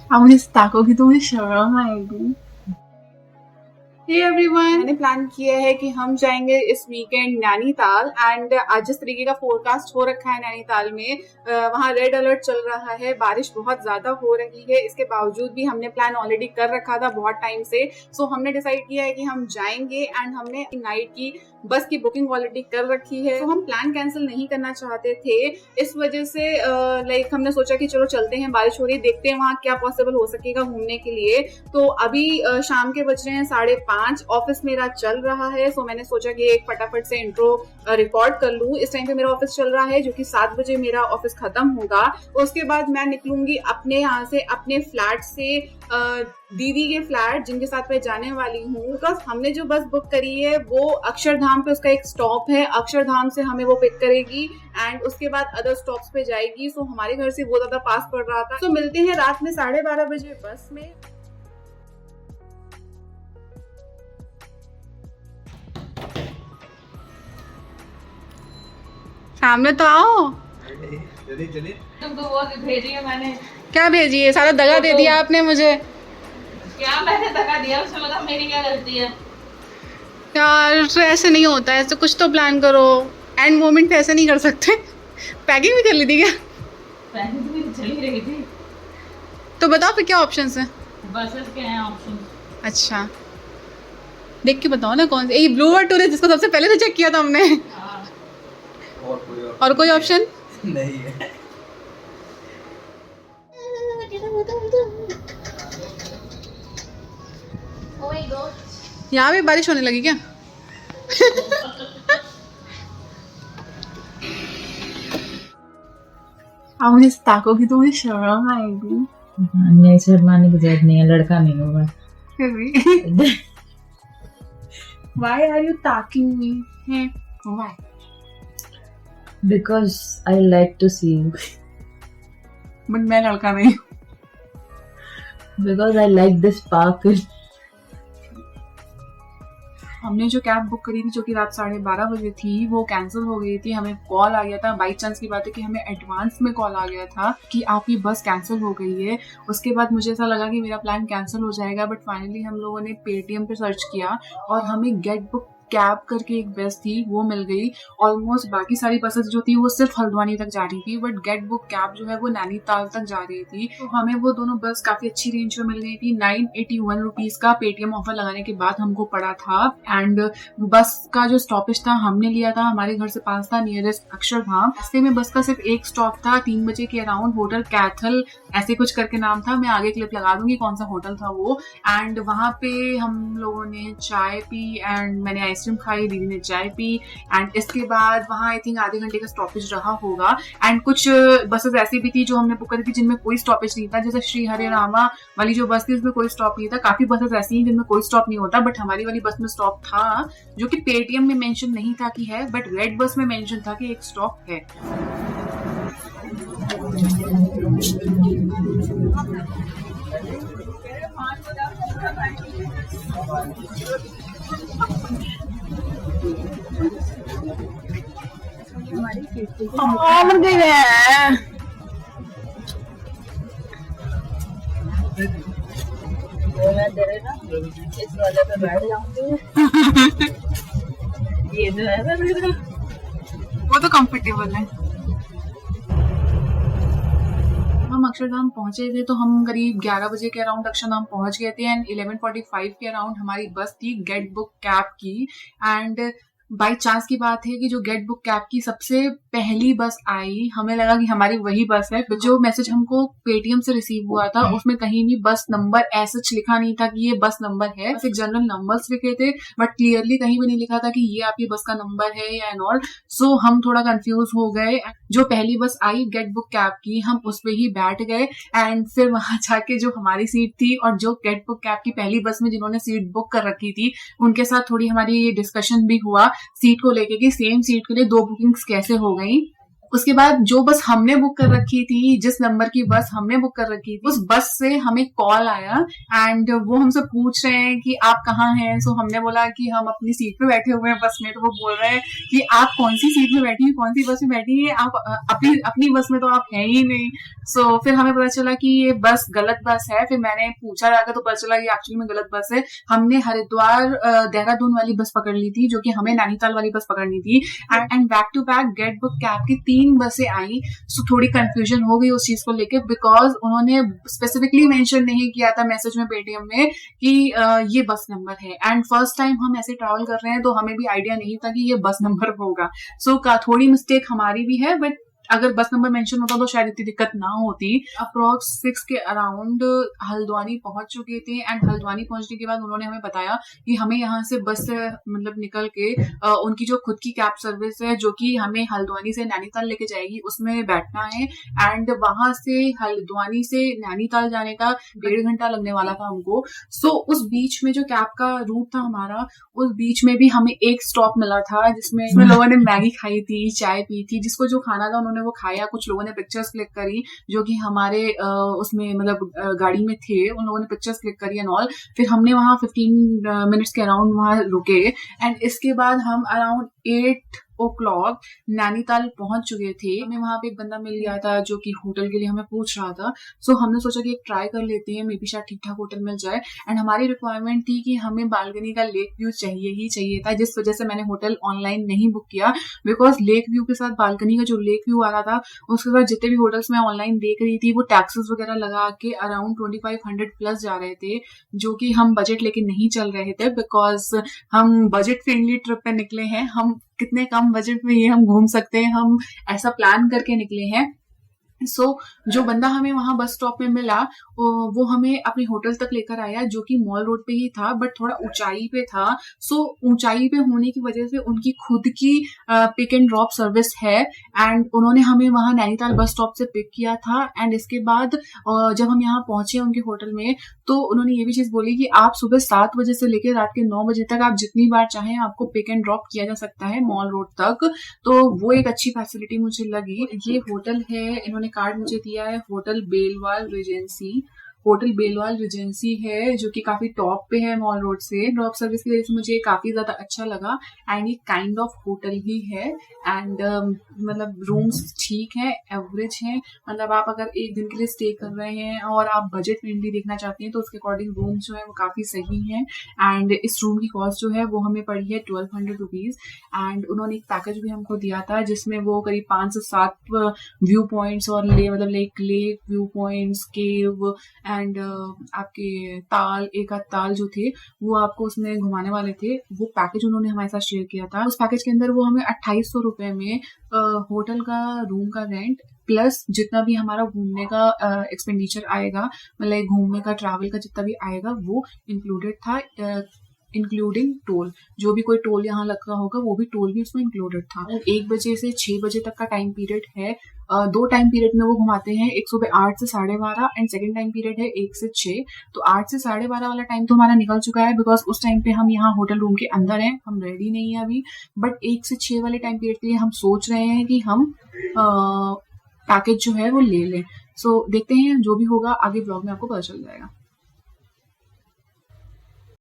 अब मुझे ताकोगी तो मुझे शर्म आएगी। हे एवरीवन, मैंने प्लान किया है कि हम जाएंगे इस वीकेंड नैनीताल एंड आज जिस तरीके का फोरकास्ट हो रखा है नैनीताल में, वहाँ रेड अलर्ट चल रहा है, बारिश बहुत ज्यादा हो रही है। इसके बावजूद भी हमने प्लान ऑलरेडी कर रखा था बहुत टाइम से, सो हमने डिसाइड किया है कि हम जाएंगे एंड हमने नाइट की बस की बुकिंग ऑलरेडी कर रखी है। तो हम प्लान कैंसिल नहीं करना चाहते थे, इस वजह से लाइक हमने सोचा कि चलो चलते हैं, बारिश हो रही है, देखते हैं वहाँ क्या पॉसिबल हो सकेगा घूमने के लिए। तो अभी शाम के बज रहे हैं 5:30, ऑफिस मेरा चल रहा है, सो मैंने सोचा कि एक फटाफट से इंट्रो रिकॉर्ड कर लूं। इस टाइम पे मेरा ऑफिस चल रहा है, जो कि 7 बजे मेरा ऑफिस खत्म होगा। उसके बाद मैं निकलूंगी अपने यहाँ से, अपने फ्लैट से दीदी के फ्लैट जिनके साथ मैं जाने वाली हूँ, बिकॉज हमने जो बस बुक करी है वो अक्षरधाम पे, उसका एक स्टॉप है, अक्षरधाम से हमें वो पिक करेगी एंड उसके बाद अदर स्टॉप्स पे जाएगी। सो हमारे घर से वो ज्यादा पास पड़ रहा था। तो मिलते हैं रात में 12:30 बजे बस में। सामने तो आओ। तुमको वो भेजी है मैंने। क्या भेजी है? सारा दगा दे दिया आपने मुझे। क्या मैंने धक्का दिया? उसमें बताओ मेरी क्या गलती है? यार तो ऐसे नहीं होता है, ऐसे कुछ तो प्लान करो, एंड मोमेंट पे ऐसे नहीं कर सकते। पैकिंग भी कर ली थी क्या? पैकिंग तो मेरी चली रही थी। तो बताओ फिर क्या ऑप्शंस हैं? बसेस के हैं ऑप्शन। अच्छा देख के बताओ ना कौन से। ये ब्लू वर्ड टूर है जिसको सबसे पहले तो चेक किया था हमने। और कोई ऑप्शन नहीं है। यहाँ भी बारिश होने लगी क्या? अब मुझे ताकोगी तो मुझे शर्म आएगी। नहीं, शर्माने की जरूरत नहीं है, लड़का नहीं होगा। फिर भी Why are you talking me? Why? Because I like to see you. But मैं लड़का नहीं हूँ। Because I like the sparkle. हमने जो कैब बुक करी थी जो कि रात 12:30 बजे थी, वो कैंसिल हो गई थी। हमें कॉल आ गया था, बाई चांस की बात है कि हमें एडवांस में कॉल आ गया था कि आपकी बस कैंसिल हो गई है। उसके बाद मुझे ऐसा लगा कि मेरा प्लान कैंसिल हो जाएगा, बट फाइनली हम लोगों ने पेटीएम पे सर्च किया और हमें गेट बुक कैब करके एक बस थी वो मिल गई। ऑलमोस्ट बाकी सारी बसेस जो थी वो सिर्फ हल्द्वानी तक जा रही थी, बट गेट बुक कैब जो है वो नैनीताल तक जा रही थी। तो हमें वो दोनों बस काफी अच्छी रेंज में मिल गई थी। 981 रुपीज का पेटीएम ऑफर लगाने के बाद हमको पड़ा था। एंड बस का जो स्टॉपेज था हमने लिया था, हमारे घर से पास था, नियरेस्ट अक्षरधाम। रास्ते में बस का सिर्फ एक स्टॉप था 3 बजे के अराउंड, होटल कैथल ऐसे कुछ करके नाम था, मैं आगे क्लिप लगा दूंगी कौन सा होटल था वो। एंड वहां पे हम लोगों ने चाय पी एंड मैंने आइसक्रीम खाई, दीदी ने चाय पी। एंड इसके बाद वहाँ आई थिंक आधे घंटे का स्टॉपेज रहा होगा। एंड कुछ बसेस ऐसी भी थी जो हमने बुक करी थी जिनमें कोई स्टॉपेज नहीं था, जैसे श्री हरे रामा वाली जो बस थी उसमें कोई स्टॉप नहीं था। काफी बसेस ऐसी हैं जिनमें कोई स्टॉप नहीं होता, बट हमारी वाली बस में स्टॉप था, जो कि पेटीएम में मेंशन नहीं था कि है, बट रेड बस में मेंशन था कि एक स्टॉप है। मर गई है। इस वाले पे बैठ जाऊंगी। ये जो है ना वो तो कंफर्टेबल है। हम अक्षरधाम पहुंचे थे तो हम करीब 11 बजे के अराउंड अक्षरधाम पहुंच गए थे एंड 11:45 के अराउंड हमारी बस थी गेट बुक कैब की। एंड बाई चांस की बात है कि जो गेट बुक कैब की सबसे पहली बस आई, हमें लगा कि हमारी वही बस है। जो मैसेज हमको पेटीएम से रिसीव हुआ था उसमें कहीं भी बस नंबर ऐसा लिखा नहीं था कि ये बस नंबर है, बस एक जनरल नंबर्स लिखे थे, बट क्लियरली कहीं भी नहीं लिखा था कि ये आपकी बस का नंबर है या एंड ऑल। सो हम थोड़ा कंफ्यूज हो गए। जो पहली बस आई गेट बुक कैब की, हम उस पे ही बैठ गए एंड फिर वहां जाके जो हमारी सीट थी और जो गेट बुक कैब की पहली बस में जिन्होंने सीट बुक कर रखी थी उनके साथ थोड़ी हमारी डिस्कशन भी हुआ सीट को लेके कि सेम सीट के लिए 2 बुकिंग्स कैसे हो गई। उसके बाद जो बस हमने बुक कर रखी थी, जिस नंबर की बस हमने बुक कर रखी थी, उस बस से हमें कॉल आया एंड वो हमसे पूछ रहे हैं कि आप कहाँ हैं। सो हमने बोला कि हम अपनी सीट पे बैठे हुए हैं बस में। तो वो बोल रहे हैं कि आप कौन सी सीट में बैठी हैं, कौन सी बस में बैठी हैं, आप अपनी बस में तो आप हैं ही नहीं। सो फिर हमें पता चला कि ये बस गलत बस है। फिर मैंने पूछा जाकर तो पता चला कि एक्चुअली में गलत बस है। हमने हरिद्वार देहरादून वाली बस पकड़ ली थी, जो कि हमें नैनीताल वाली बस पकड़नी थी। And back to back get book cab की 3 बसें आई। सो थोड़ी कंफ्यूजन हो गई उस चीज को लेके, बिकॉज उन्होंने स्पेसिफिकली मेंशन नहीं किया था मैसेज में, पेटीएम में, कि ये बस नंबर है। एंड फर्स्ट टाइम हम ऐसे ट्रैवल कर रहे हैं तो हमें भी आइडिया नहीं था कि ये बस नंबर होगा। सो थोड़ी मिस्टेक हमारी भी है, बट अगर बस नंबर मेंशन होता तो शायद इतनी दिक्कत ना होती। अप्रॉक्स 6 के अराउंड हल्द्वानी पहुंच चुके थे। एंड हल्द्वानी पहुंचने के बाद उन्होंने हमें बताया कि हमें यहाँ से बस से मतलब निकल के उनकी जो खुद की कैब सर्विस है, जो कि हमें हल्द्वानी से नैनीताल लेके जाएगी, उसमें बैठना है। एंड वहां से हल्द्वानी से नैनीताल जाने का 1.5 घंटा लगने वाला था हमको। सो उस बीच में जो कैब का रूट था हमारा, उस बीच में भी हमें एक स्टॉप मिला था जिसमें लोगों ने मैगी खाई थी, चाय पी थी। जिसको जो खाना था उन्होंने वो खाया। कुछ लोगों ने पिक्चर्स क्लिक करी जो कि हमारे उसमें मतलब गाड़ी में थे, उन लोगों ने पिक्चर्स क्लिक करी एंड ऑल। फिर हमने वहां 15 मिनट्स के अराउंड वहां रुके। एंड इसके बाद हम अराउंड 8 o'clock नैनीताल पहुंच चुके थे। हमें वहां पे एक बंदा मिल गया था जो कि होटल के लिए हमें पूछ रहा था। सो हमने सोचा कि एक ट्राई कर लेते हैं, मे बी शायद ठीक ठाक होटल मिल जाए। एंड हमारी रिक्वायरमेंट थी कि हमें बालकनी का लेक व्यू चाहिए ही चाहिए था, जिस वजह से मैंने होटल ऑनलाइन नहीं बुक किया। बिकॉज लेक व्यू के साथ बालकनी का जो लेक व्यू आ रहा था, उसके साथ जितने भी होटल्स मैं ऑनलाइन देख रही थी वो टैक्सेस वगैरह लगा के अराउंड 2500 प्लस जा रहे थे, जो कि हम बजट लेके नहीं चल रहे थे। बिकॉज हम बजट फ्रेंडली ट्रिप पे निकले हैं, हम कितने कम बजट में ये हम घूम सकते हैं, हम ऐसा प्लान करके निकले हैं। सो जो बंदा हमें वहां बस स्टॉप में मिला वो हमें अपने होटल तक लेकर आया, जो कि मॉल रोड पे ही था, बट थोड़ा ऊंचाई पे था। सो ऊंचाई पे होने की वजह से उनकी खुद की पिक एंड ड्रॉप सर्विस है। एंड उन्होंने हमें वहां नैनीताल बस स्टॉप से पिक किया था। एंड इसके बाद जब हम यहाँ पहुंचे उनके होटल में, तो उन्होंने ये भी चीज बोली कि आप सुबह 7 बजे से लेकर रात के 9 बजे तक आप जितनी बार चाहें आपको पिक एंड ड्रॉप किया जा सकता है मॉल रोड तक। तो वो एक अच्छी फैसिलिटी मुझे लगी। ये होटल है, इन्होंने कार्ड मुझे दिया है, hotel Belwal Regency. Hotel Belwal Regency है, जो कि काफी टॉप पे है मॉल रोड से। ड्रॉप सर्विस की वजह से मुझे काफी ज्यादा अच्छा लगा। एंड ये काइंड ऑफ होटल ही है। एंड मतलब रूम्स ठीक है, एवरेज है। मतलब आप अगर एक दिन के लिए स्टे कर रहे हैं और आप बजट फ्रेंडली देखना चाहते हैं तो उसके अकॉर्डिंग रूम जो है वो काफी सही है। एंड इस रूम की कॉस्ट जो है वो हमें पड़ी है 1200 रुपीज। एंड उन्होंने एक पैकेज भी हमको दिया था जिसमें वो करीब 5 से 7 व्यू पॉइंट्स और मतलब lake view points, cave and आपके ताल, एक आध ताल जो थे वो आपको उसमें घुमाने वाले थे। वो पैकेज उन्होंने हमारे साथ शेयर किया था। उस पैकेज के अंदर वो हमें 2800 रुपए में होटल का रूम का रेंट प्लस जितना भी हमारा घूमने का एक्सपेंडिचर आएगा, मतलब घूमने का ट्रैवल का जितना भी आएगा वो इंक्लूडेड था, इंक्लूडिंग टोल। जो भी कोई टोल यहाँ लगा होगा वो भी टोल भी उसमें इंक्लूडेड था। 1 बजे से 6 बजे तक का टाइम पीरियड है। 2 टाइम पीरियड में वो घुमाते हैं, एक सुबह 8 से 12:30 एंड सेकंड टाइम पीरियड है 1 से 6। तो 8 से 12:30 वाला टाइम तो हमारा निकल चुका है, बिकॉज उस टाइम पे हम यहाँ होटल रूम के अंदर हैं, हम रेडी नहीं है अभी। बट 1 से 6 वाले टाइम पीरियड के लिए हम सोच रहे हैं कि हम पैकेज जो है वो ले लें। सो देखते हैं, जो भी होगा आगे ब्लॉग में आपको पता चल जाएगा।